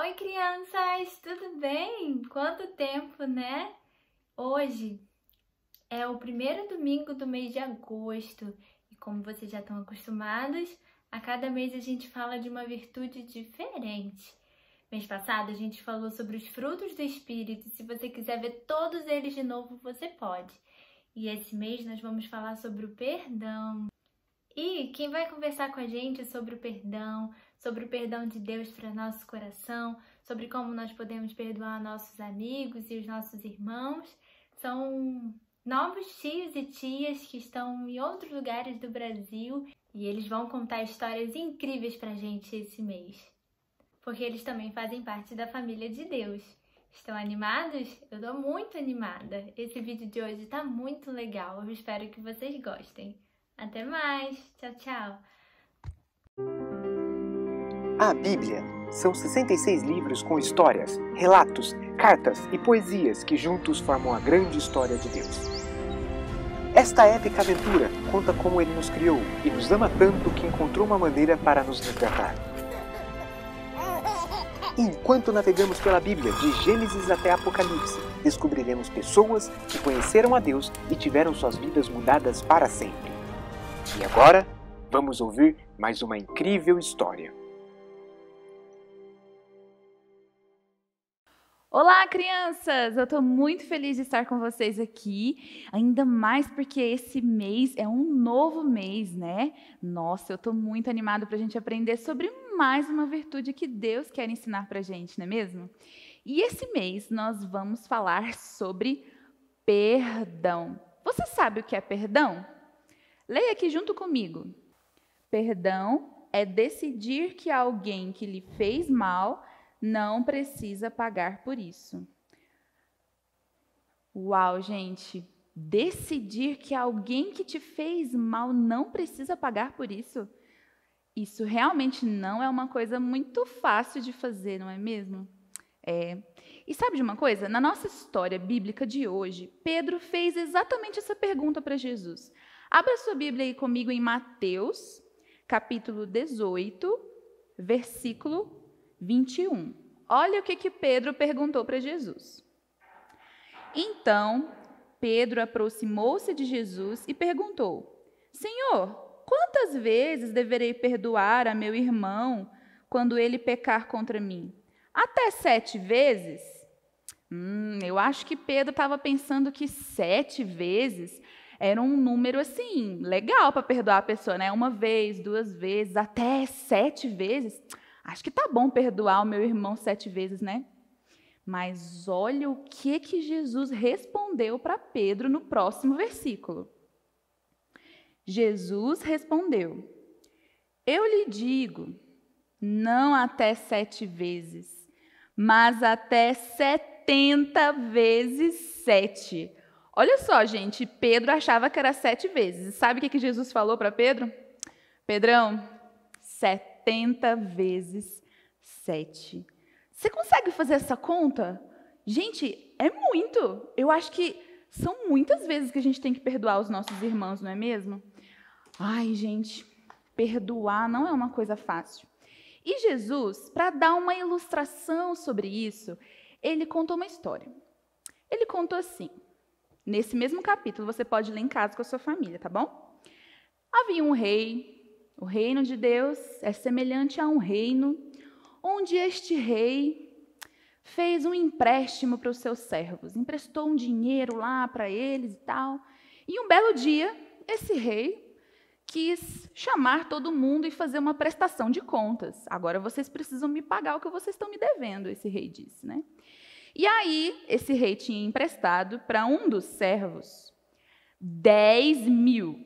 Oi, crianças, tudo bem? Quanto tempo, né? Hoje é o primeiro domingo do mês de agosto e como vocês já estão acostumados, a cada mês a gente fala de uma virtude diferente. Mês passado a gente falou sobre os frutos do Espírito. Se você quiser ver todos eles de novo, você pode. E esse mês nós vamos falar sobre o perdão. E quem vai conversar com a gente sobre o perdão de Deus para nosso coração, sobre como nós podemos perdoar nossos amigos e os nossos irmãos, são novos tios e tias que estão em outros lugares do Brasil e eles vão contar histórias incríveis para a gente esse mês, porque eles também fazem parte da família de Deus. Estão animados? Eu estou muito animada. Esse vídeo de hoje está muito legal. Eu espero que vocês gostem. Até mais! Tchau, tchau! A Bíblia são 66 livros com histórias, relatos, cartas e poesias que juntos formam a grande história de Deus. Esta épica aventura conta como Ele nos criou e nos ama tanto que encontrou uma maneira para nos resgatar. Enquanto navegamos pela Bíblia, de Gênesis até Apocalipse, descobriremos pessoas que conheceram a Deus e tiveram suas vidas mudadas para sempre. E agora, vamos ouvir mais uma incrível história. Olá, crianças! Eu estou muito feliz de estar com vocês aqui, ainda mais porque esse mês é um novo mês, né? Nossa, eu estou muito animada para a gente aprender sobre mais uma virtude que Deus quer ensinar para a gente, não é mesmo? E esse mês nós vamos falar sobre perdão. Você sabe o que é perdão? Leia aqui junto comigo. Perdão é decidir que alguém que lhe fez mal não precisa pagar por isso. Uau, gente! Decidir que alguém que te fez mal não precisa pagar por isso? Isso realmente não é uma coisa muito fácil de fazer, não é mesmo? E sabe de uma coisa? Na nossa história bíblica de hoje, Pedro fez exatamente essa pergunta para Jesus. Abra sua Bíblia aí comigo em Mateus, capítulo 18, versículo 21. Olha o que Pedro perguntou para Jesus. Então, Pedro aproximou-se de Jesus e perguntou: Senhor, quantas vezes deverei perdoar a meu irmão quando ele pecar contra mim? Até 7 vezes? Eu acho que Pedro estava pensando que 7 vezes era um número, assim, legal para perdoar a pessoa, né? 1 vez, 2 vezes, até 7 vezes. Acho que tá bom perdoar o meu irmão 7 vezes, né? Mas olha o que Jesus respondeu para Pedro no próximo versículo. Jesus respondeu: Eu lhe digo, não até 7 vezes, mas até 70 vezes 7. Olha só, gente, Pedro achava que era 7 vezes. Sabe o que Jesus falou para Pedro? Pedrão, 70 vezes 7. Você consegue fazer essa conta? Gente, é muito. Eu acho que são muitas vezes que a gente tem que perdoar os nossos irmãos, não é mesmo? Ai, gente, perdoar não é uma coisa fácil. E Jesus, para dar uma ilustração sobre isso, ele contou uma história. Ele contou assim. Nesse mesmo capítulo, você pode ler em casa com a sua família, tá bom? Havia um rei. O reino de Deus é semelhante a um reino onde este rei fez um empréstimo para os seus servos. Emprestou um dinheiro lá para eles e tal. E um belo dia, esse rei quis chamar todo mundo e fazer uma prestação de contas. Agora vocês precisam me pagar o que vocês estão me devendo, esse rei disse, né? E aí, esse rei tinha emprestado para um dos servos 10 mil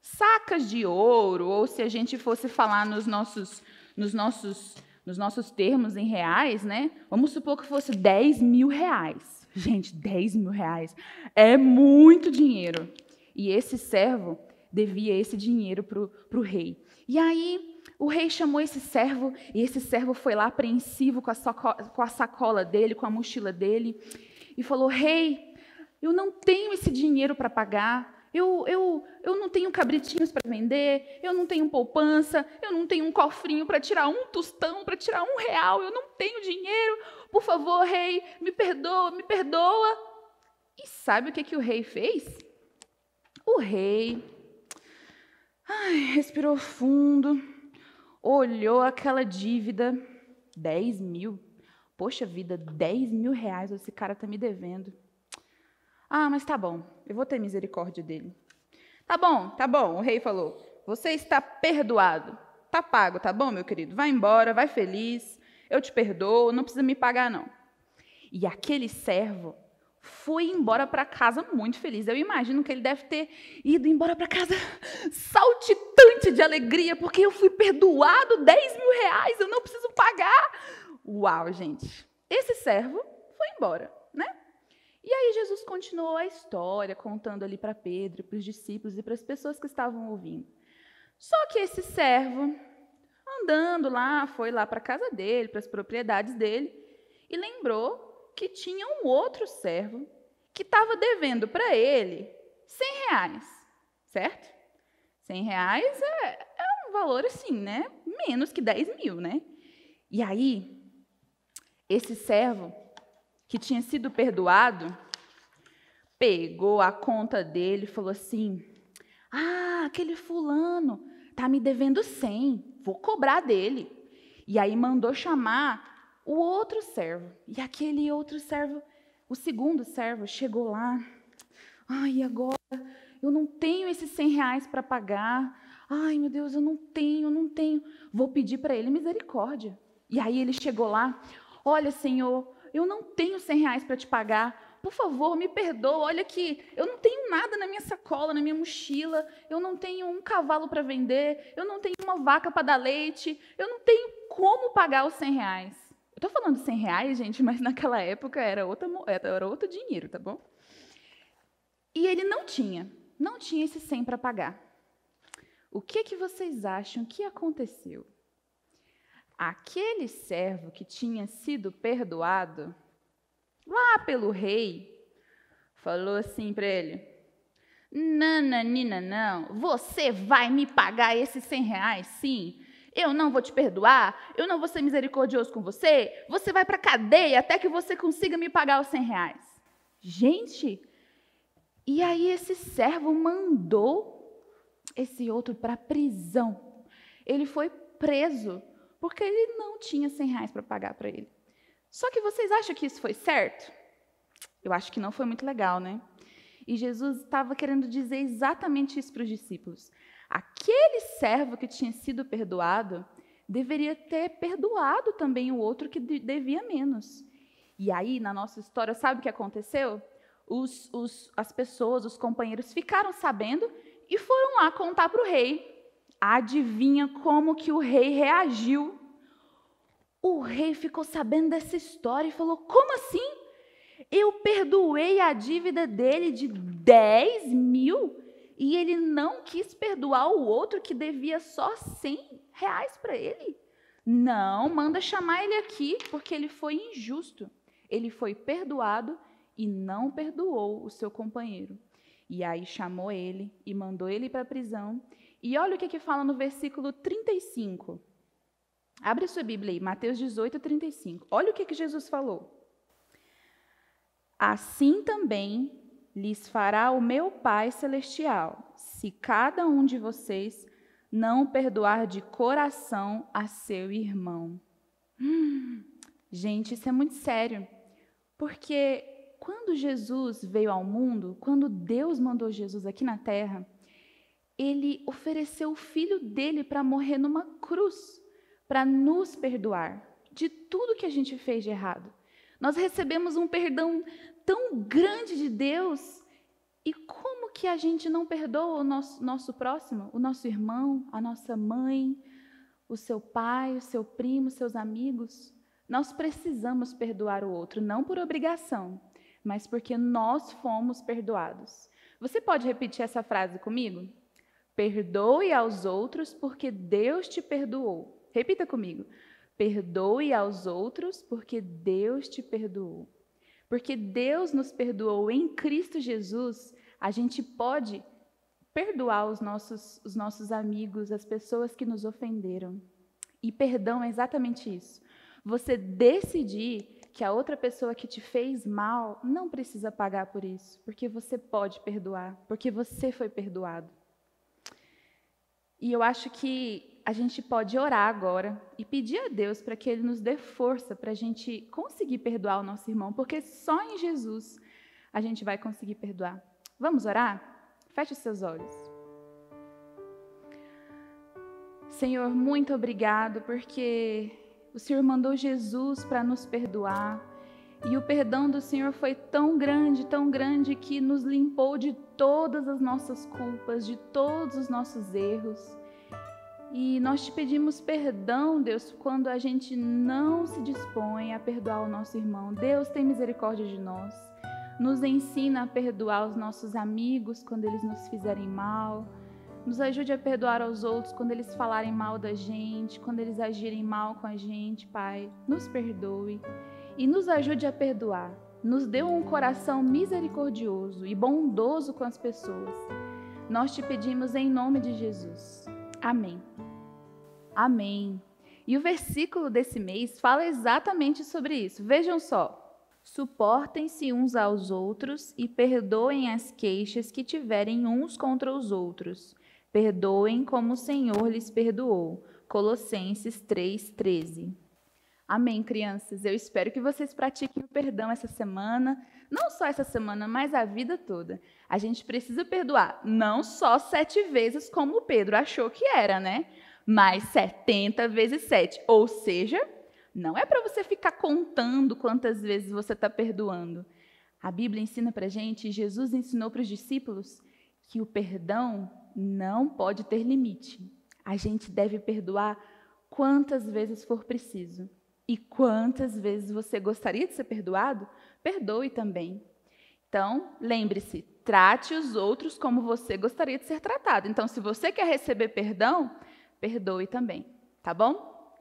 sacas de ouro, ou se a gente fosse falar nos nossos termos em reais, né? Vamos supor que fosse 10 mil reais. Gente, 10 mil reais é muito dinheiro. E esse servo devia esse dinheiro para o rei. E aí, o rei chamou esse servo, e esse servo foi lá apreensivo com a sacola dele, com a mochila dele, e falou: Rei, eu não tenho esse dinheiro para pagar, Eu não tenho cabritinhos para vender, eu não tenho poupança, eu não tenho um cofrinho para tirar um tostão, para tirar R$1, eu não tenho dinheiro. Por favor, rei, me perdoa, me perdoa. E sabe o que o rei fez? O rei respirou fundo, olhou aquela dívida, 10 mil. Poxa vida, R$10.000 esse cara está me devendo. Mas tá bom, eu vou ter misericórdia dele. Tá bom, o rei falou. Você está perdoado. Tá pago, tá bom, meu querido? Vai embora, vai feliz. Eu te perdoo, não precisa me pagar, não. E aquele servo foi embora para casa muito feliz. Eu imagino que ele deve ter ido embora para casa saltitante de alegria, porque eu fui perdoado, R$10.000, eu não preciso pagar. Uau, gente. Esse servo foi embora, né? E aí Jesus continuou a história, contando ali para Pedro, para os discípulos e para as pessoas que estavam ouvindo. Só que esse servo, andando lá, foi lá para a casa dele, para as propriedades dele, e lembrou que tinha um outro servo que estava devendo para ele R$100, certo? R$100 é um valor assim, né? Menos que 10 mil, né? E aí, esse servo que tinha sido perdoado, pegou a conta dele e falou assim, aquele fulano tá me devendo 100, vou cobrar dele. E aí mandou chamar o outro servo. E aquele outro servo, o segundo servo, chegou lá. E agora? Eu não tenho esses R$100 para pagar. Ai, meu Deus, eu não tenho. Vou pedir para ele misericórdia. E aí ele chegou lá. Olha, Senhor, eu não tenho R$100 para te pagar. Por favor, me perdoa. Olha aqui, eu não tenho nada na minha sacola, na minha mochila. Eu não tenho um cavalo para vender. Eu não tenho uma vaca para dar leite. Eu não tenho como pagar os R$100. Eu estou falando R$100, gente, mas naquela época era outro dinheiro, tá bom? E ele não tinha esse 100 para pagar. O que vocês acham que aconteceu? Aquele servo que tinha sido perdoado, lá pelo rei, falou assim para ele, nananina, não, você vai me pagar esses R$100, sim. Eu não vou te perdoar, eu não vou ser misericordioso com você, você vai para a cadeia até que você consiga me pagar os R$100. Gente, e aí esse servo mandou esse outro para a prisão. Ele foi preso, porque ele não tinha R$100 para pagar para ele. Só que vocês acham que isso foi certo? Eu acho que não foi muito legal, né? E Jesus estava querendo dizer exatamente isso para os discípulos. Aquele servo que tinha sido perdoado deveria ter perdoado também o outro que devia menos. E aí, na nossa história, sabe o que aconteceu? As pessoas, os companheiros, ficaram sabendo e foram lá contar para o rei. Adivinha como que o rei reagiu? O rei ficou sabendo dessa história e falou, como assim? Eu perdoei a dívida dele de 10 mil e ele não quis perdoar o outro que devia só R$100 para ele? Não, manda chamar ele aqui, porque ele foi injusto. Ele foi perdoado e não perdoou o seu companheiro. E aí chamou ele e mandou ele para a prisão. E olha o que fala no versículo 35. Abre a sua Bíblia aí, Mateus 18, 35. Olha o que Jesus falou. Assim também lhes fará o meu Pai Celestial, se cada um de vocês não perdoar de coração a seu irmão. Gente, isso é muito sério, porque quando Jesus veio ao mundo, quando Deus mandou Jesus aqui na terra, ele ofereceu o filho dele para morrer numa cruz, para nos perdoar de tudo que a gente fez de errado. Nós recebemos um perdão tão grande de Deus, e como que a gente não perdoa o nosso próximo, o nosso irmão, a nossa mãe, o seu pai, o seu primo, seus amigos? Nós precisamos perdoar o outro, não por obrigação, mas porque nós fomos perdoados. Você pode repetir essa frase comigo? Perdoe aos outros porque Deus te perdoou. Repita comigo. Perdoe aos outros porque Deus te perdoou. Porque Deus nos perdoou em Cristo Jesus, a gente pode perdoar os nossos amigos, as pessoas que nos ofenderam. E perdão é exatamente isso. Você decidir que a outra pessoa que te fez mal não precisa pagar por isso, porque você pode perdoar, porque você foi perdoado. E eu acho que a gente pode orar agora e pedir a Deus para que Ele nos dê força para a gente conseguir perdoar o nosso irmão, porque só em Jesus a gente vai conseguir perdoar. Vamos orar? Feche os seus olhos. Senhor, muito obrigado, porque o Senhor mandou Jesus para nos perdoar. E o perdão do Senhor foi tão grande, que nos limpou de todas as nossas culpas, de todos os nossos erros. E nós te pedimos perdão, Deus, quando a gente não se dispõe a perdoar o nosso irmão. Deus, tem misericórdia de nós. Nos ensina a perdoar os nossos amigos quando eles nos fizerem mal. Nos ajude a perdoar aos outros quando eles falarem mal da gente, quando eles agirem mal com a gente, Pai. Nos perdoe e nos ajude a perdoar. Nos dê um coração misericordioso e bondoso com as pessoas. Nós te pedimos em nome de Jesus. Amém. Amém. E o versículo desse mês fala exatamente sobre isso. Vejam só. Suportem-se uns aos outros e perdoem as queixas que tiverem uns contra os outros. Perdoem como o Senhor lhes perdoou. Colossenses 3:13. Amém, crianças. Eu espero que vocês pratiquem o perdão essa semana. Não só essa semana, mas a vida toda. A gente precisa perdoar não só 7 vezes, como o Pedro achou que era, né? Mas 70 vezes 7. Ou seja, não é para você ficar contando quantas vezes você está perdoando. A Bíblia ensina para a gente, Jesus ensinou para os discípulos, que o perdão não pode ter limite. A gente deve perdoar quantas vezes for preciso. E quantas vezes você gostaria de ser perdoado, perdoe também. Então, lembre-se, trate os outros como você gostaria de ser tratado. Então, se você quer receber perdão, perdoe também, tá bom?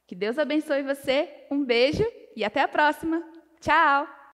Que Deus abençoe você, um beijo e até a próxima. Tchau!